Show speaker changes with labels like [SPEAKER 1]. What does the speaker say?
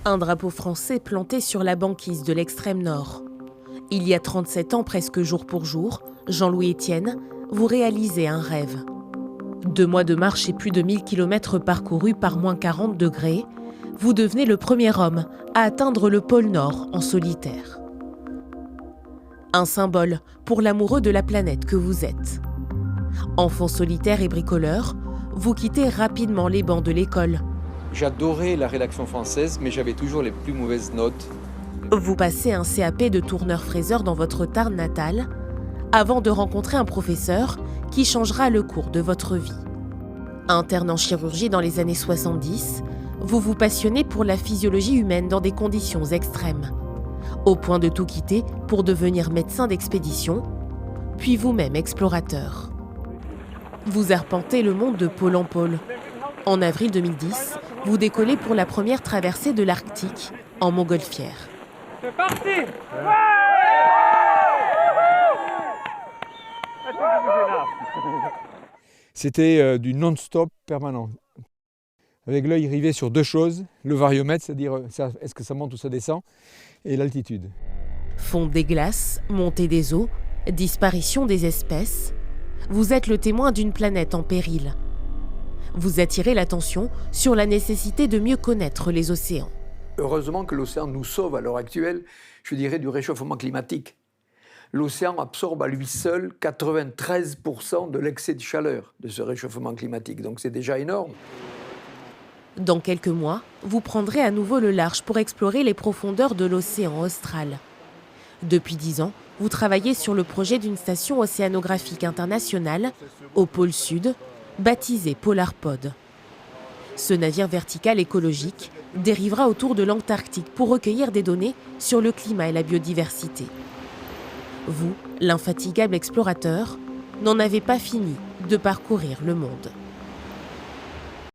[SPEAKER 1] Un drapeau français planté sur la banquise de l'extrême nord. Il y a 37 ans, presque jour pour jour, Jean-Louis Etienne, vous réalisez un rêve. 2 mois de marche et plus de 1000 km parcourus par moins 40 degrés, vous devenez le premier homme à atteindre le pôle Nord en solitaire. Un symbole pour l'amoureux de la planète que vous êtes. Enfant solitaire et bricoleur, vous quittez rapidement les bancs de l'école.
[SPEAKER 2] J'adorais la rédaction française, mais j'avais toujours les plus mauvaises notes.
[SPEAKER 1] Vous passez un CAP de tourneur-fraiseur dans votre Tarn natale, avant de rencontrer un professeur qui changera le cours de votre vie. Interne en chirurgie dans les années 70, vous vous passionnez pour la physiologie humaine dans des conditions extrêmes, au point de tout quitter pour devenir médecin d'expédition, puis vous-même explorateur. Vous arpentez le monde de pôle en pôle. En avril 2010, vous décollez pour la première traversée de l'Arctique en montgolfière.
[SPEAKER 3] C'est parti!
[SPEAKER 4] C'était du non-stop permanent. Avec l'œil rivé sur 2 choses, le variomètre, c'est-à-dire est-ce que ça monte ou ça descend, et l'altitude.
[SPEAKER 1] Fonte des glaces, montée des eaux, disparition des espèces. Vous êtes le témoin d'une planète en péril. Vous attirez l'attention sur la nécessité de mieux connaître les océans.
[SPEAKER 5] Heureusement que l'océan nous sauve à l'heure actuelle, je dirais, du réchauffement climatique. L'océan absorbe à lui seul 93% de l'excès de chaleur de ce réchauffement climatique, donc c'est déjà énorme.
[SPEAKER 1] Dans quelques mois, vous prendrez à nouveau le large pour explorer les profondeurs de l'océan austral. Depuis 10 ans, vous travaillez sur le projet d'une station océanographique internationale au pôle sud, baptisée Polarpod. Ce navire vertical écologique dérivera autour de l'Antarctique pour recueillir des données sur le climat et la biodiversité. Vous, l'infatigable explorateur, n'en avez pas fini de parcourir le monde.